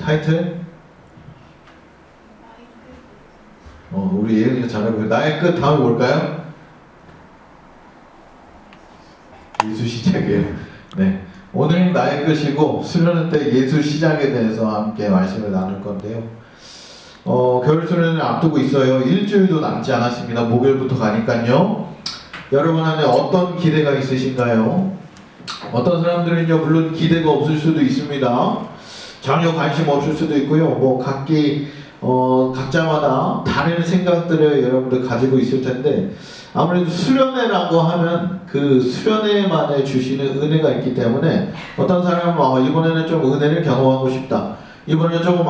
타이틀? 우리 예은이가 잘하고 나의 끝 다음에 뭘까요? 예수 시작이에요. 네, 오늘 나의 끝이고 수련회 때 예수 시작에 대해서 함께 말씀을 나눌 건데요. 겨울 수련회를 앞두고 있어요. 일주일도 남지 않았습니다. 목요일부터 가니까요. 여러분 안에 어떤 기대가 있으신가요? 어떤 사람들은요, 물론 기대가 없을 수도 있습니다. 전혀 관심 없을 수도 있고요. 뭐 각자마다 다른 생각들을 여러분들 가지고 있을 텐데, 아무래도 수련회라고 하면 그 수련회만에 주시는 은혜가 있기 때문에 어떤 사람은 이번에는 좀 은혜를 경험하고 싶다, 이번에는 조금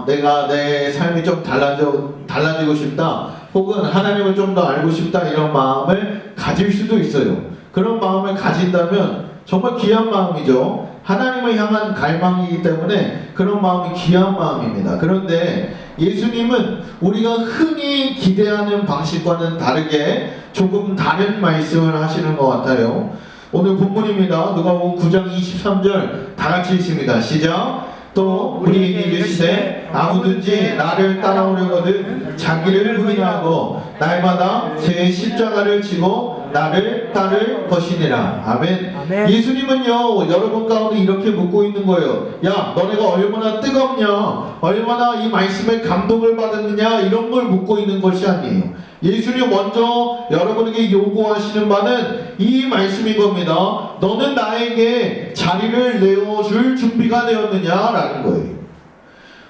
내가 내 삶이 좀 달라지고 싶다, 혹은 하나님을 좀 더 알고 싶다, 이런 마음을 가질 수도 있어요. 그런 마음을 가진다면 정말 귀한 마음이죠. 하나님을 향한 갈망이기 때문에 그런 마음이 귀한 마음입니다. 그런데 예수님은 우리가 흔히 기대하는 방식과는 다르게 조금 다른 말씀을 하시는 것 같아요. 오늘 본문입니다. 누가복음 9장 23절 다 같이 읽습니다. 시작. 또 우리에게 이르시되 아무든지 나를 따라오려거든 자기를 부인하고 날마다 제 십자가를 지고 나를 따를 것이니라. 아멘. 아멘. 예수님은요, 여러분 가운데 이렇게 묻고 있는 거예요. 야, 너네가 얼마나 뜨겁냐, 얼마나 이 말씀에 감동을 받았느냐, 이런 걸 묻고 있는 것이 아니에요. 예수님 먼저 여러분에게 요구하시는 바는 이 말씀인 겁니다. 너는 나에게 자리를 내어줄 준비가 되었느냐라는 거예요.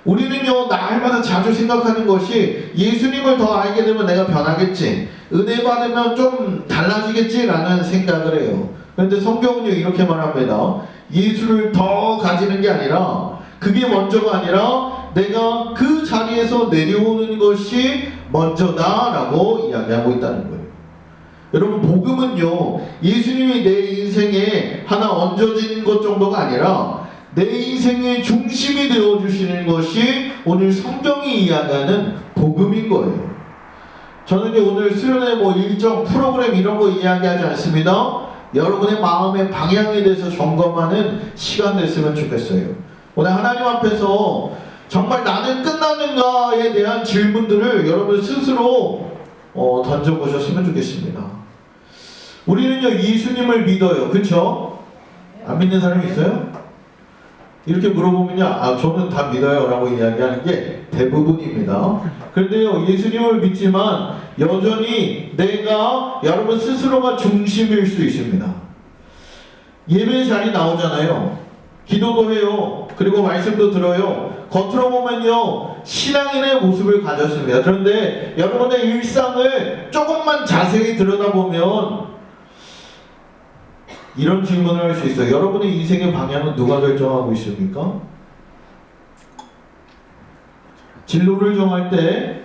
우리는요, 날마다 자주 생각하는 것이 예수님을 더 알게 되면 내가 변하겠지, 은혜 받으면 좀 달라지겠지라는 생각을 해요. 그런데 성경은요, 이렇게 말합니다. 예수를 더 가지는 게 아니라, 그게 먼저가 아니라 내가 그 자리에서 내려오는 것이 먼저다라고 이야기하고 있다는 거예요. 여러분, 복음은요, 예수님이 내 인생에 하나 얹어진 것 정도가 아니라 내 인생의 중심이 되어주시는 것이 오늘 성경이 이야기하는 복음인 거예요. 저는 오늘 수련회 일정 프로그램 이런 거 이야기하지 않습니다. 여러분의 마음의 방향에 대해서 점검하는 시간 됐으면 좋겠어요. 오늘 하나님 앞에서 정말 나는 끝나는가에 대한 질문들을 여러분 스스로 던져보셨으면 좋겠습니다. 우리는요, 예수님을 믿어요. 그렇죠? 안 믿는 사람이 있어요? 이렇게 물어보면요, 저는 다 믿어요 라고 이야기하는 게 대부분입니다. 그런데요, 예수님을 믿지만 여전히 내가, 여러분 스스로가 중심일 수 있습니다. 예배 자리 나오잖아요. 기도도 해요. 그리고 말씀도 들어요. 겉으로 보면요, 신앙인의 모습을 가졌습니다. 그런데 여러분의 일상을 조금만 자세히 들여다보면 이런 질문을 할 수 있어요. 여러분의 인생의 방향은 누가 결정하고 있습니까? 진로를 정할 때,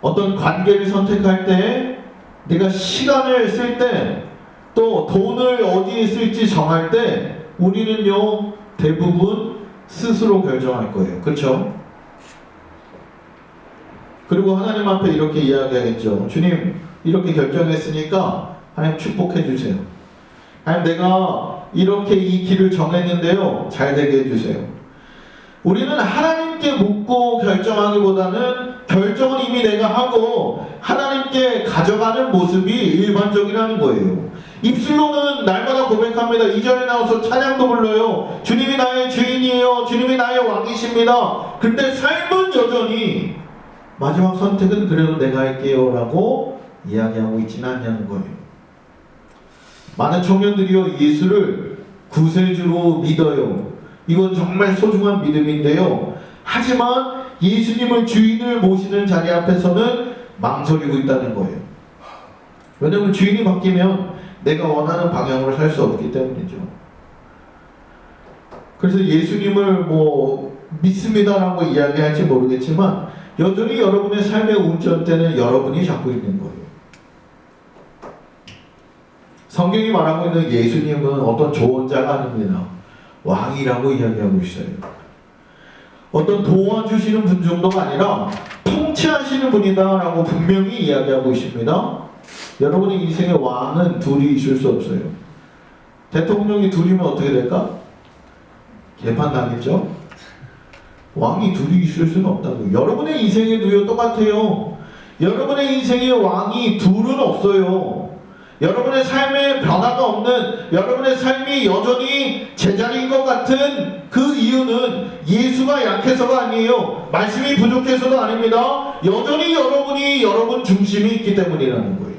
어떤 관계를 선택할 때, 내가 시간을 쓸 때, 또 돈을 어디에 쓸지 정할 때, 우리는요, 대부분 스스로 결정할 거예요. 그렇죠? 그리고 하나님 앞에 이렇게 이야기하겠죠. 주님, 이렇게 결정했으니까 하나님 축복해 주세요. 하나님, 내가 이렇게 이 길을 정했는데요, 잘 되게 해주세요. 우리는 하나님께 묻고 결정하기보다는 결정은 이미 내가 하고 하나님께 가져가는 모습이 일반적이라는 거예요. 입술로는 날마다 고백합니다. 2절에 나와서 찬양도 불러요. 주님이 나의 주인이에요. 주님이 나의 왕이십니다. 근데 삶은 여전히 마지막 선택은 그래도 내가 할게요 라고 이야기하고 있지는 않냐는 거예요. 많은 청년들이요, 예수를 구세주로 믿어요. 이건 정말 소중한 믿음인데요, 하지만 예수님을 주인을 모시는 자리 앞에서는 망설이고 있다는 거예요. 왜냐하면 주인이 바뀌면 내가 원하는 방향으로 살 수 없기 때문이죠. 그래서 예수님을 믿습니다라고 이야기할지 모르겠지만 여전히 여러분의 삶의 운전대는 여러분이 잡고 있는 거예요. 성경이 말하고 있는 예수님은 어떤 조언자가 아닙니다. 왕이라고 이야기하고 있어요. 어떤 도와주시는 분 정도가 아니라 통치하시는 분이다라고 분명히 이야기하고 있습니다. 여러분의 인생의 왕은 둘이 있을 수 없어요. 대통령이 둘이면 어떻게 될까? 개판 당했죠? 왕이 둘이 있을 수는 없다고요. 여러분의 인생에도요 똑같아요. 여러분의 인생에 왕이 둘은 없어요. 여러분의 삶에 변화가 없는, 여러분의 삶이 여전히 제자리인 것 같은 그 이유는 예수가 약해서가 아니에요. 말씀이 부족해서도 아닙니다. 여전히 여러분이 여러분 중심이 있기 때문이라는 거예요.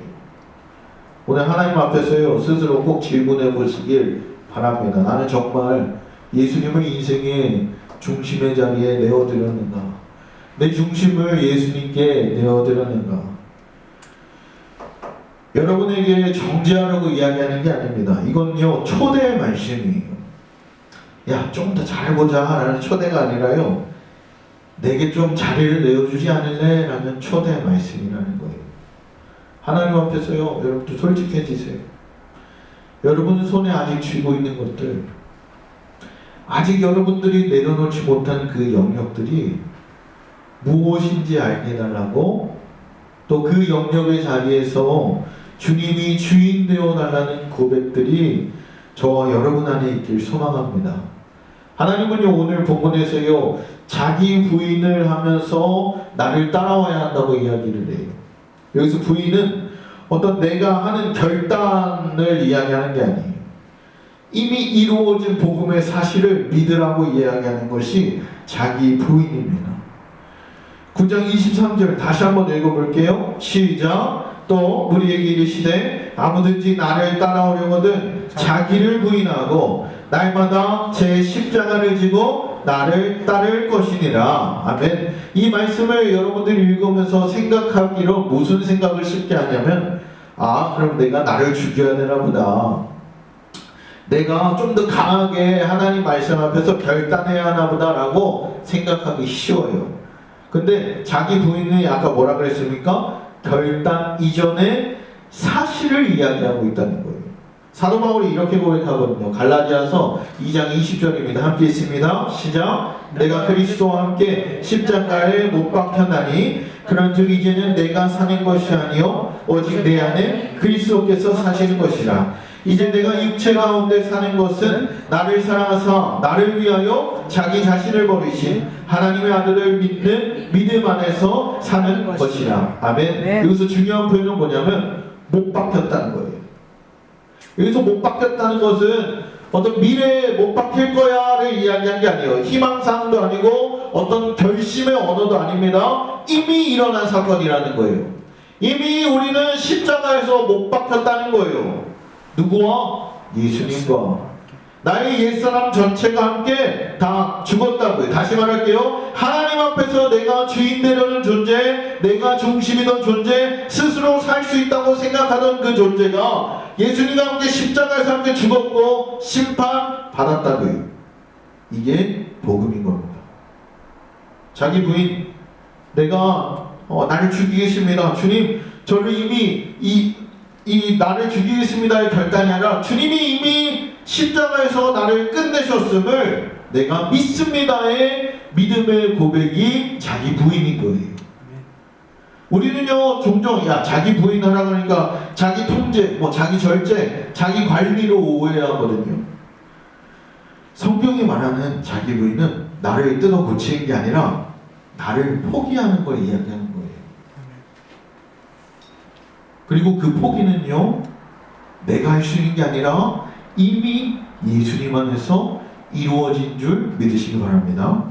오늘 하나님 앞에서요 스스로 꼭 질문해 보시길 바랍니다. 나는 정말 예수님을 인생의 중심의 자리에 내어드렸는가? 내 중심을 예수님께 내어드렸는가? 여러분에게 정죄하려고 이야기하는 게 아닙니다. 이건요 초대의 말씀이에요. 야, 좀 더 잘해보자 라는 초대가 아니라요, 내게 좀 자리를 내어주지 않을래? 라는 초대의 말씀이라는 거예요. 하나님 앞에서요 여러분들 솔직해지세요. 여러분 손에 아직 쥐고 있는 것들, 아직 여러분들이 내려놓지 못한 그 영역들이 무엇인지 알게 해달라고, 또 그 영역의 자리에서 주님이 주인 되어 달라는 고백들이 저와 여러분 안에 있길 소망합니다. 하나님은요 오늘 본문에서요 자기 부인을 하면서 나를 따라와야 한다고 이야기를 해요. 여기서 부인은 어떤 내가 하는 결단을 이야기하는 게 아니에요. 이미 이루어진 복음의 사실을 믿으라고 이야기하는 것이 자기 부인입니다. 9장 23절 다시 한번 읽어볼게요. 시작. 또 우리에게 이르시되 아무든지 나를 따라오려거든 자기를 부인하고 날마다 제 십자가를 지고 나를 따를 것이니라. 아멘. 이 말씀을 여러분들이 읽으면서 생각하기로 무슨 생각을 쉽게 하냐면, 아 그럼 내가 나를 죽여야 되나 보다, 내가 좀 더 강하게 하나님 말씀 앞에서 결단해야 하나 보다 라고 생각하기 쉬워요. 근데 자기 부인이 아까 뭐라 그랬습니까? 결단 이전에 사실을 이야기하고 있다는 거예요. 사도 바울이 이렇게 고백하거든요. 갈라디아서 2장 20절입니다. 함께 있습니다. 시작. 내가 그리스도와 함께 십자가에 못 박혔나니 그런즉 이제는 내가 사는 것이 아니요 오직 내 안에 그리스도께서 사시는 것이라. 이제 내가 육체 가운데 사는 것은 나를 사랑하사 나를 위하여 자기 자신을 버리신 하나님의 아들을 믿는 믿음 안에서 사는 것이라. 아멘. 네. 여기서 중요한 표현은 뭐냐면 못 박혔다는 거예요. 여기서 못 박혔다는 것은 어떤 미래에 못 박힐 거야를 이야기한 게 아니에요. 희망사항도 아니고 어떤 결심의 언어도 아닙니다. 이미 일어난 사건이라는 거예요. 이미 우리는 십자가에서 못 박혔다는 거예요. 누구와? 예수님과. 나의 옛사람 전체가 함께 다 죽었다고요. 다시 말할게요. 하나님 앞에서 내가 주인 되려는 존재, 내가 중심이던 존재, 스스로 살 수 있다고 생각하던 그 존재가 예수님과 함께 십자가에서 함께 죽었고 심판 받았다고요. 이게 복음인 겁니다. 자기 부인, 내가 나를 죽이겠습니다. 주님, 저를 이미 이 나를 죽이겠습니다의 결단이 아니라 주님이 이미 십자가에서 나를 끝내셨음을 내가 믿습니다의 믿음의 고백이 자기 부인인 거예요. 우리는요 종종 야 자기 부인 하라 그러니까 자기 통제, 자기 절제, 자기 관리로 오해하거든요. 성경이 말하는 자기 부인은 나를 뜯어 고치는 게 아니라 나를 포기하는 걸 이야기하는 거예요. 그리고 그 포기는요 내가 할 수 있는 게 아니라 이미 예수님 안에서 이루어진 줄 믿으시기 바랍니다.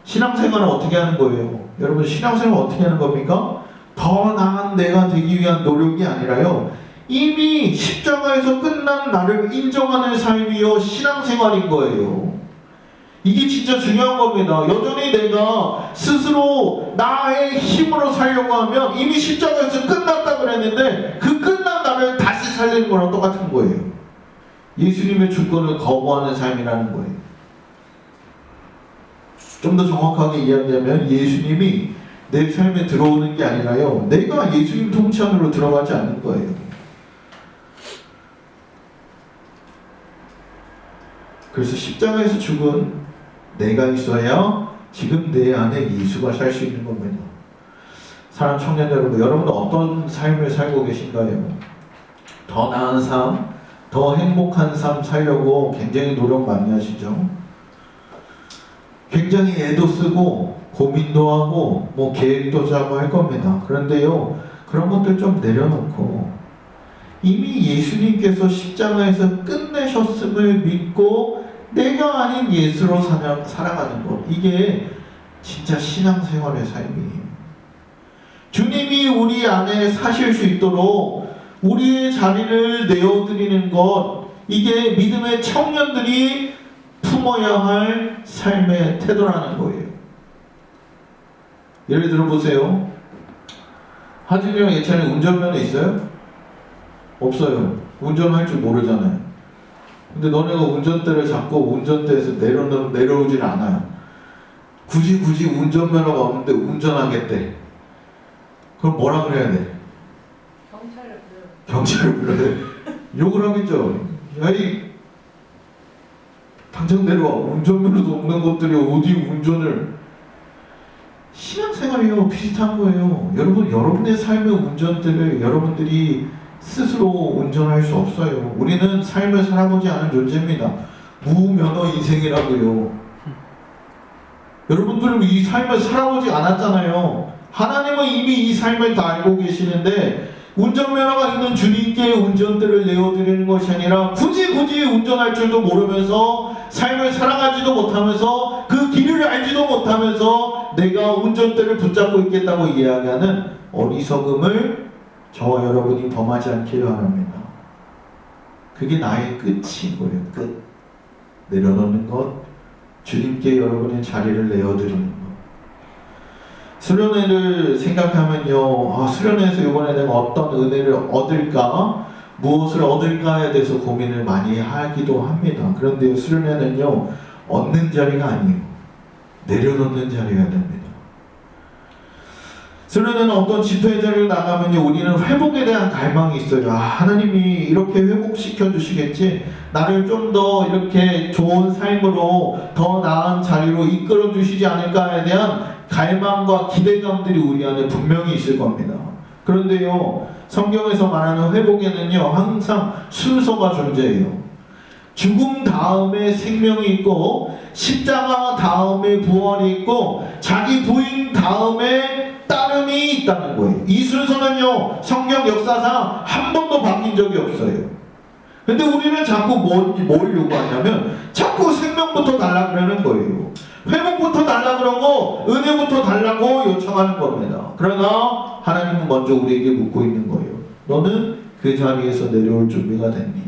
신앙생활은 어떻게 하는 거예요? 여러분 신앙생활은 어떻게 하는 겁니까? 더 나은 내가 되기 위한 노력이 아니라요 이미 십자가에서 끝난 나를 인정하는 삶이요 신앙생활인 거예요. 이게 진짜 중요한 겁니다. 여전히 내가 스스로 나의 힘으로 살려고 하면 이미 십자가에서 끝났다 그랬는데 그 끝난 나를 다시 살리는 거랑 똑같은 거예요. 예수님의 주권을 거부하는 삶이라는 거예요. 좀 더 정확하게 이야기하면 예수님이 내 삶에 들어오는 게 아니라요 내가 예수님 통치 안으로 들어가지 않는 거예요. 그래서 십자가에서 죽은 내가 있어야 지금 내 안에 예수가 살 수 있는 겁니다. 사랑하는 청년 여러분, 여러분은 어떤 삶을 살고 계신가요? 더 나은 삶, 더 행복한 삶 살려고 굉장히 노력 많이 하시죠? 굉장히 애도 쓰고 고민도 하고 뭐 계획도 짜고 할 겁니다. 그런데요, 그런 것들 좀 내려놓고 이미 예수님께서 십자가에서 끝내셨음을 믿고 내가 아닌 예수로 살아가는 것, 이게 진짜 신앙생활의 삶이에요. 주님이 우리 안에 사실 수 있도록 우리의 자리를 내어드리는 것, 이게 믿음의 청년들이 품어야 할 삶의 태도라는 거예요. 예를 들어 보세요. 하진이랑 예찬이 운전면허 있어요? 없어요. 운전할 줄 모르잖아요. 근데 너네가 운전대를 잡고 운전대에서 내려오질 않아요. 굳이 운전면허가 없는데 운전하겠대. 그럼 뭐라 그래야 돼? 경찰을 불러야 돼? 욕을 하겠죠. 야이, 당장 내려와. 운전면허도 없는 것들이 어디 운전을. 신앙생활이요, 비슷한 거예요. 여러분, 여러분의 삶의 운전대를 여러분들이 스스로 운전할 수 없어요. 우리는 삶을 살아보지 않은 존재입니다. 무면허 인생이라고요. 여러분들은 이 삶을 살아보지 않았잖아요. 하나님은 이미 이 삶을 다 알고 계시는데 운전면허가 있는 주님께 운전대를 내어드리는 것이 아니라 굳이 운전할 줄도 모르면서 삶을 살아가지도 못하면서 그 길을 알지도 못하면서 내가 운전대를 붙잡고 있겠다고 이야기하는 어리석음을 저와 여러분이 범하지 않기를 바랍니다. 그게 나의 끝인 거예요. 끝. 내려놓는 것, 주님께 여러분의 자리를 내어드리는 것. 수련회를 생각하면요, 수련회에서 이번에 내가 어떤 은혜를 얻을까, 무엇을 얻을까에 대해서 고민을 많이 하기도 합니다. 그런데 수련회는요, 얻는 자리가 아니에요. 내려놓는 자리여야 됩니다. 수련회는 어떤 집회 자리를 나가면요, 우리는 회복에 대한 갈망이 있어요. 하나님이 이렇게 회복시켜 주시겠지, 나를 좀 더 이렇게 좋은 삶으로 더 나은 자리로 이끌어 주시지 않을까에 대한 갈망과 기대감들이 우리 안에 분명히 있을 겁니다. 그런데요, 성경에서 말하는 회복에는요, 항상 순서가 존재해요. 죽음 다음에 생명이 있고, 십자가 다음에 부활이 있고, 자기 부인 다음에 따름이 있다는 거예요. 이 순서는요, 성경 역사상 한 번도 바뀐 적이 없어요. 근데 우리는 자꾸 뭘 요구하냐면 자꾸 생명부터 달라 그러는 거예요. 회복부터 달라 그러고 은혜부터 달라고 요청하는 겁니다. 그러나 하나님은 먼저 우리에게 묻고 있는 거예요. 너는 그 자리에서 내려올 준비가 됐니?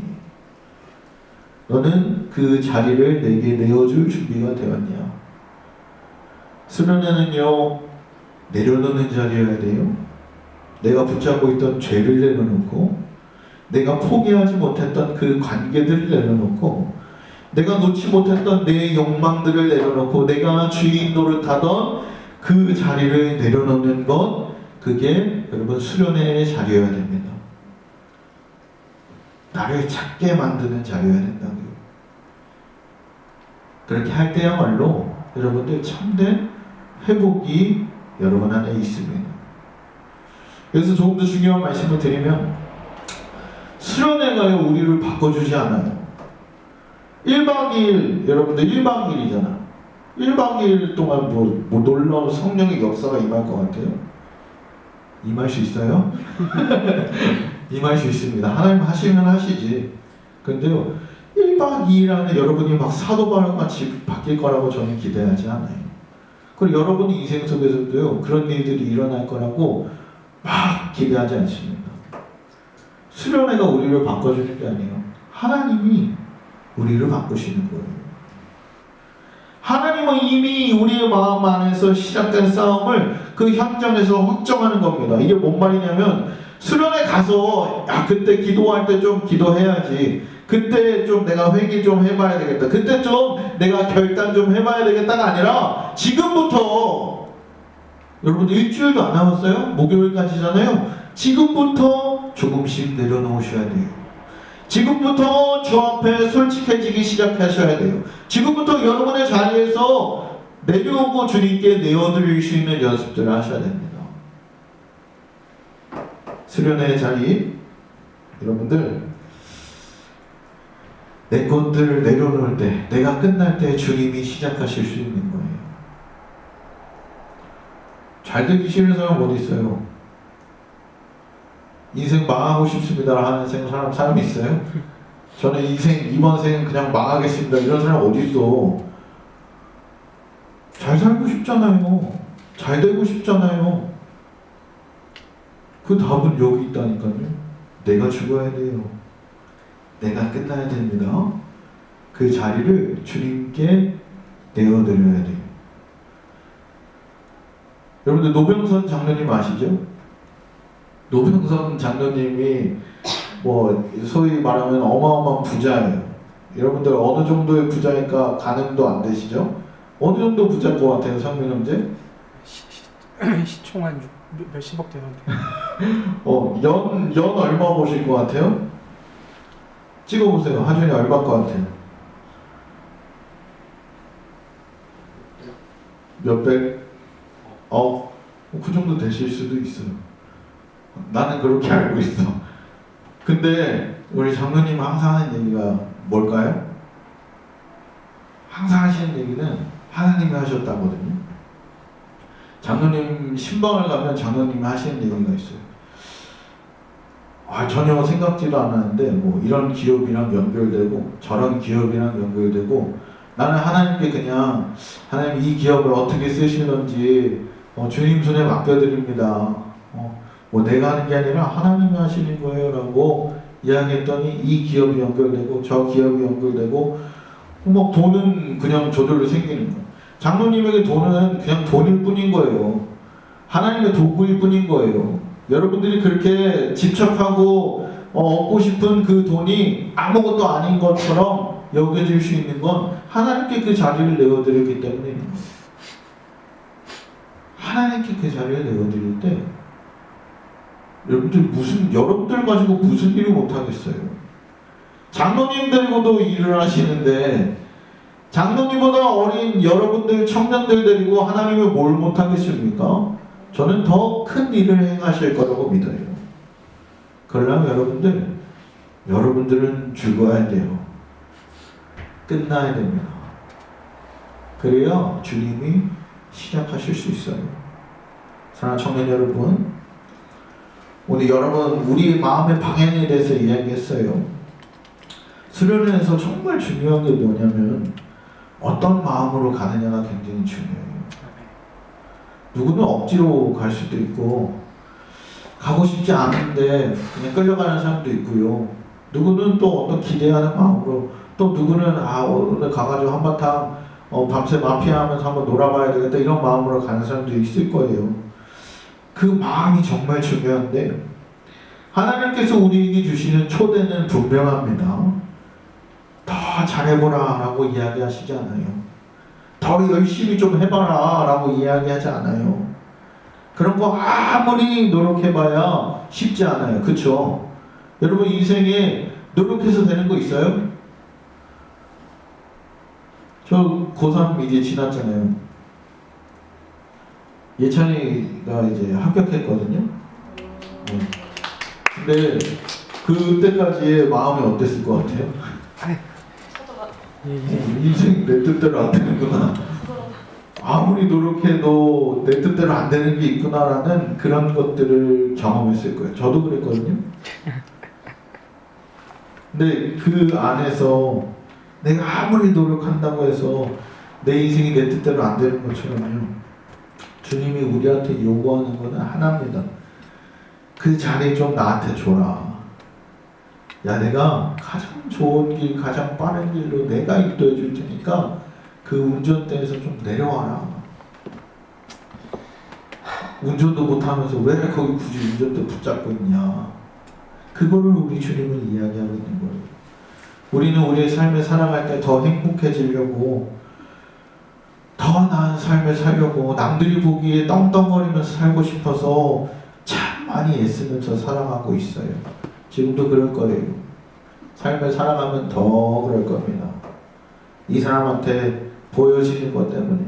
너는 그 자리를 내게 내어줄 준비가 되었냐? 수련회는요, 내려놓는 자리여야 돼요. 내가 붙잡고 있던 죄를 내려놓고, 내가 포기하지 못했던 그 관계들을 내려놓고, 내가 놓지 못했던 내 욕망들을 내려놓고, 내가 주인 노릇하던 그 자리를 내려놓는 것, 그게 여러분 수련회의 자리여야 됩니다. 나를 찾게 만드는 자리여야 된다고요. 그렇게 할 때야말로 여러분들 참된 회복이 여러분 안에 있습니다. 그래서 조금 더 중요한 말씀을 드리면, 수련회가요, 우리를 바꿔주지 않아요. 1박 2일, 여러분들 1박 2일이잖아. 1박 2일 동안 뭐 놀라운 성령의 역사가 임할 것 같아요? 임할 수 있어요? 임할 수 있습니다. 하나님 하시면 하시지. 근데요, 1박 2일 안에 여러분이 막 사도바울 같이 바뀔 거라고 저는 기대하지 않아요. 그리고 여러분 인생 속에서도요, 그런 일들이 일어날 거라고 막 기대하지 않습니다. 수련회가 우리를 바꿔주는 게 아니에요. 하나님이 우리를 바꾸시는 거예요. 하나님은 이미 우리의 마음 안에서 시작된 싸움을 그 현장에서 확정하는 겁니다. 이게 뭔 말이냐면, 수련회 가서 그때 기도할 때 좀 기도해야지, 그때 좀 내가 회개 좀 해봐야 되겠다, 그때 좀 내가 결단 좀 해봐야 되겠다가 아니라 지금부터, 여러분 일주일도 안 남았어요? 목요일까지잖아요. 지금부터 조금씩 내려놓으셔야 돼요. 지금부터 주 앞에 솔직해지기 시작하셔야 돼요. 지금부터 여러분의 자리에서 내려오고 주님께 내어드릴 수 있는 연습들을 하셔야 됩니다. 수련회의 자리, 여러분들 내 것들을 내려놓을 때, 내가 끝날 때 주님이 시작하실 수 있는 거예요. 잘 되기 싫은 사람 어디 있어요? 인생 망하고 싶습니다 하는 사람 있어요? 저는 이번 생은 그냥 망하겠습니다 이런 사람 어디 있어? 잘 살고 싶잖아요. 잘 되고 싶잖아요. 그 답은 여기 있다니까요. 내가 죽어야 돼요. 내가 끝나야 됩니다. 그 자리를 주님께 내어드려야 돼요. 여러분들 노병선 장로님 아시죠? 노병선 장로님이 뭐 소위 말하면 어마어마한 부자예요. 여러분들 어느 정도의 부자일까 가늠도 안 되시죠? 어느 정도 부자일 것 같아요, 성민 형제? 시총 한 몇십억 되는데. 연 얼마 버실 것 같아요? 찍어보세요. 하준이 얼마 것 같아요? 몇백? 그 정도 되실 수도 있어요. 나는 그렇게 알고 있어. 근데 우리 장로님 항상 하는 얘기가 뭘까요? 항상 하시는 얘기는 하나님이 하셨다거든요. 장로님 신방을 가면 장로님이 하시는 얘기가 있어요. 전혀 생각지도 않았는데 뭐 이런 기업이랑 연결되고 저런 기업이랑 연결되고 나는 하나님께 그냥 하나님 이 기업을 어떻게 쓰시는지 주님 손에 맡겨드립니다. 뭐 내가 하는 게 아니라 하나님이 하시는 거예요 라고 이야기했더니 이 기업이 연결되고 저 기업이 연결되고 뭐 돈은 그냥 저절로 생기는 거예요. 장로님에게 돈은 그냥 돈일 뿐인 거예요. 하나님의 도구일 뿐인 거예요. 여러분들이 그렇게 집착하고 얻고 싶은 그 돈이 아무것도 아닌 것처럼 여겨질 수 있는 건 하나님께 그 자리를 내어드렸기 때문에 하나님께 그 자리를 내어드릴 때 여러분들 가지고 무슨 일을 못하겠어요. 장로님 데리고도 일을 하시는데 장로님보다 어린 여러분들 청년들 데리고 하나님을 뭘 못하겠습니까? 저는 더 큰 일을 행하실 거라고 믿어요. 그러려면 여러분들은 죽어야 돼요. 끝나야 됩니다. 그래야 주님이 시작하실 수 있어요. 사랑하는 청년 여러분, 오늘 우리 마음의 방향에 대해서 이야기했어요. 수련회에서 정말 중요한 게 뭐냐면 어떤 마음으로 가느냐가 굉장히 중요해요. 누구는 억지로 갈 수도 있고 가고 싶지 않은데 그냥 끌려가는 사람도 있고요. 누구는 또 어떤 기대하는 마음으로, 또 누구는 오늘 가가지고 한바탕 밤새 마피아하면서 한번 놀아봐야 되겠다 이런 마음으로 가는 사람도 있을 거예요. 그 마음이 정말 중요한데 하나님께서 우리에게 주시는 초대는 분명합니다. 더 잘해보라 라고 이야기하시지 않아요. 더 열심히 좀 해봐라 라고 이야기하지 않아요. 그런 거 아무리 노력해봐야 쉽지 않아요. 그쵸? 여러분 인생에 노력해서 되는 거 있어요? 저 고3 이제 지났잖아요. 예찬이가 이제 합격했거든요. 근데 그때까지의 마음이 어땠을 것 같아요? 인생 내 뜻대로 안 되는구나. 아무리 노력해도 내 뜻대로 안 되는 게 있구나라는 그런 것들을 경험했을 거예요. 저도 그랬거든요. 근데 그 안에서 내가 아무리 노력한다고 해서 내 인생이 내 뜻대로 안 되는 것처럼요. 주님이 우리한테 요구하는 것은 하나입니다. 그 자리 좀 나한테 줘라. 야, 내가 가장 좋은 길, 가장 빠른 길로 내가 인도해 줄 테니까 그 운전대에서 좀 내려와라. 운전도 못하면서 왜 거기 굳이 운전대 붙잡고 있냐. 그거를 우리 주님은 이야기하고 있는 거예요. 우리는 우리의 삶을 살아갈 때 더 행복해지려고, 더 나은 삶을 살려고, 남들이 보기에 떵떵거리면서 살고 싶어서 참 많이 애쓰면서 살아가고 있어요. 지금도 그럴 거예요. 삶을 살아가면 더 그럴 겁니다. 이 사람한테 보여지는 것 때문에.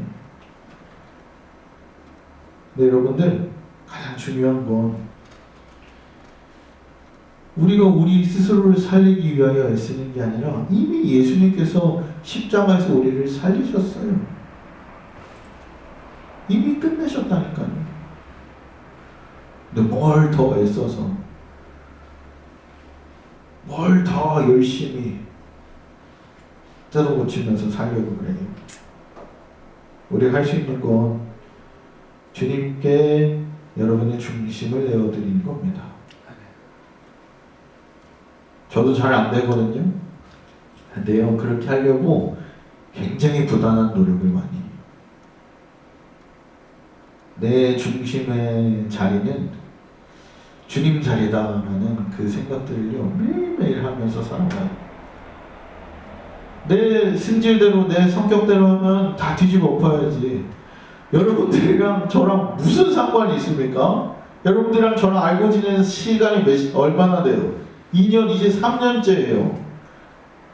근데 여러분들 가장 중요한 건 우리가 우리 스스로를 살리기 위하여 애쓰는 게 아니라 이미 예수님께서 십자가에서 우리를 살리셨어요. 이미 끝내셨다니까요. 근데 뭘 더 애써서, 뭘 더 열심히 뜯어 고치면서 살려고 그래요. 우리가 할 수 있는 건 주님께 여러분의 중심을 내어드리는 겁니다. 저도 잘 안 되거든요. 근데요, 그렇게 하려고 굉장히 부단한 노력을 많이 해요. 내 중심의 자리는 주님 자리다라는 그 생각들을요, 매일매일 하면서 살아가요. 내 승질대로, 내 성격대로 하면 다 뒤집어 엎어야지. 여러분들이랑 저랑 무슨 상관이 있습니까? 여러분들이랑 저랑 알고 지낸 시간이 얼마나 돼요? 2년, 이제 3년째예요.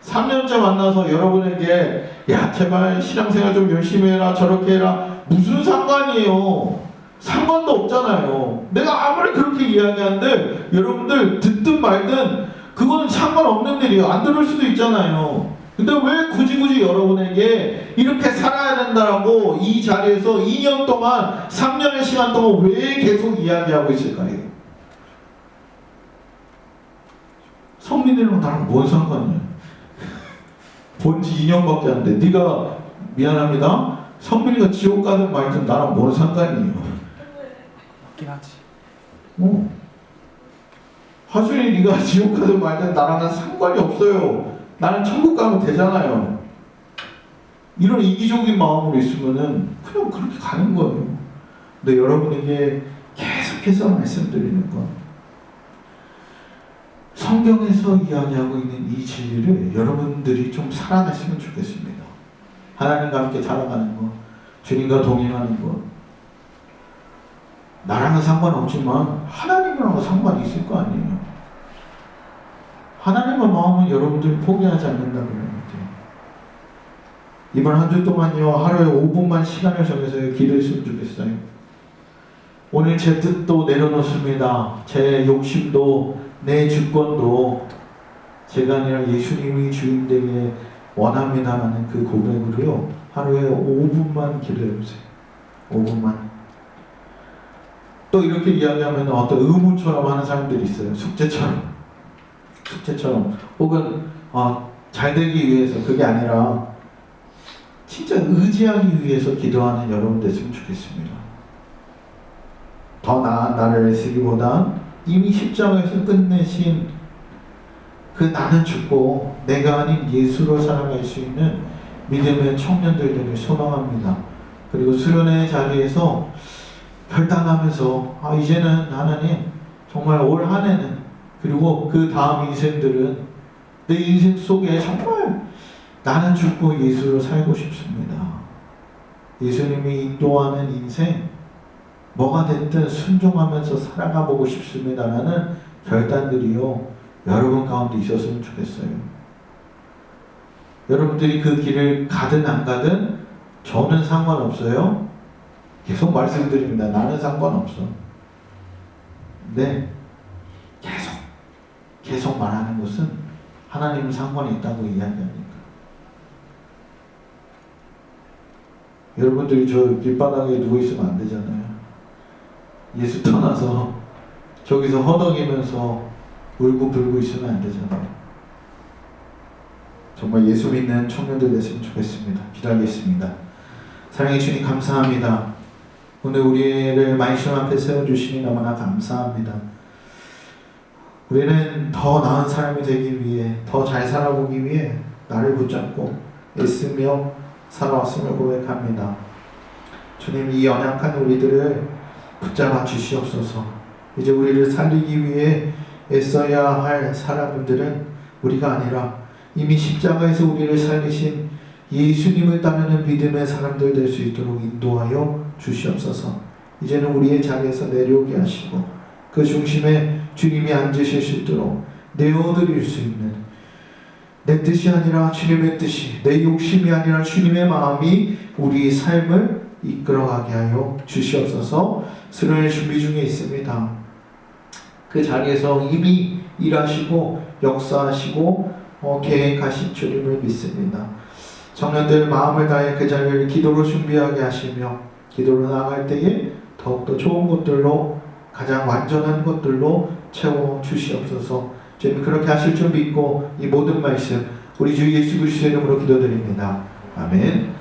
3년째 만나서 여러분에게 야 제발 신앙생활 좀 열심히 해라, 저렇게 해라, 무슨 상관이에요? 상관도 없잖아요. 내가 아무리 그렇게 이야기하는데 여러분들 듣든 말든 그건 상관없는 일이에요. 안 들을 수도 있잖아요. 근데 왜 굳이 여러분에게 이렇게 살아야 된다라고 이 자리에서 2년 동안, 3년의 시간 동안 왜 계속 이야기하고 있을까요? 성민이랑 나랑 뭔 상관이야? 본지 2년밖에 안 돼. 네가 미안합니다. 성민이가 지옥 가든 말든 나랑 뭔 상관이에요? 맞긴 하지. 하준이 네가 지옥 가든 말든 나랑은 상관이 없어요. 나는 천국 가면 되잖아요. 이런 이기적인 마음으로 있으면은 그냥 그렇게 가는 거예요. 근데 여러분에게 계속해서 말씀드리는 건 성경에서 이야기하고 있는 이 진리를 여러분들이 좀 살아냈으면 좋겠습니다. 하나님과 함께 살아가는 것, 주님과 동행하는 것, 나랑은 상관없지만 하나님이랑 상관이 있을 거 아니에요. 하나님의 마음은 여러분들이 포기하지 않는다고 그러는데, 이번 한 주 동안요, 하루에 5분만 시간을 정해서 기도했으면 좋겠어요. 오늘 제 뜻도 내려놓습니다. 제 욕심도, 내 주권도 제가 아니라 예수님이 주인 되게 원합니다라는 그 고백으로요, 하루에 5분만 기도해보세요. 5분만. 또 이렇게 이야기하면 어떤 의무처럼 하는 사람들이 있어요. 숙제처럼 혹은 잘 되기 위해서, 그게 아니라 진짜 의지하기 위해서 기도하는 여러분 됐으면 좋겠습니다. 더 나은 나를 애쓰기보단 이미 십자가에서 끝내신 그 나는 죽고 내가 아닌 예수로 살아갈 수 있는 믿음의 청년들 되길 소망합니다. 그리고 수련회 자리에서 결단하면서 이제는 하나님 정말 올 한 해는, 그리고 그 다음 인생들은 내 인생 속에 정말 나는 죽고 예수로 살고 싶습니다. 예수님이 인도하는 인생 뭐가 됐든 순종하면서 살아가 보고 싶습니다라는 결단들이요, 여러분 가운데 있었으면 좋겠어요. 여러분들이 그 길을 가든 안 가든 저는 상관없어요. 계속 말씀드립니다. 나는 상관없어. 네, 계속 말하는 것은 하나님은 상관이 있다고 이야기하니까. 여러분들이 저 길바닥에 누워있으면 안 되잖아요. 예수 떠나서 저기서 허덕이면서 울고 불고 있으면 안 되잖아요. 정말 예수 믿는 청년들 됐으면 좋겠습니다. 기도하겠습니다. 사랑해 주님 감사합니다. 오늘 우리를 말씀 앞에 세워주시니 너무나 감사합니다. 우리는 더 나은 사람이 되기 위해, 더 잘 살아보기 위해 나를 붙잡고 애쓰며 살아왔음을 고백합니다. 주님, 이 연약한 우리들을 붙잡아 주시옵소서. 이제 우리를 살리기 위해 애써야 할 사람들은 우리가 아니라 이미 십자가에서 우리를 살리신 예수님을 따르는 믿음의 사람들 될 수 있도록 인도하여 주시옵소서. 이제는 우리의 자리에서 내려오게 하시고 그 중심에 주님이 앉으실 수 있도록 내어드릴 수 있는, 내 뜻이 아니라 주님의 뜻이, 내 욕심이 아니라 주님의 마음이 우리의 삶을 이끌어가게 하여 주시옵소서. 수련회 준비 중에 있습니다. 그 자리에서 이미 일하시고 역사하시고 계획하신 주님을 믿습니다. 청년들 마음을 다해 그 자리를 기도로 준비하게 하시며 기도로 나아갈 때에 더욱더 좋은 것들로 가장 완전한 것들로 채워 주시옵소서. 주님 그렇게 하실 줄 믿고 이 모든 말씀 우리 주 예수 그리스도의 이름으로 기도드립니다. 아멘.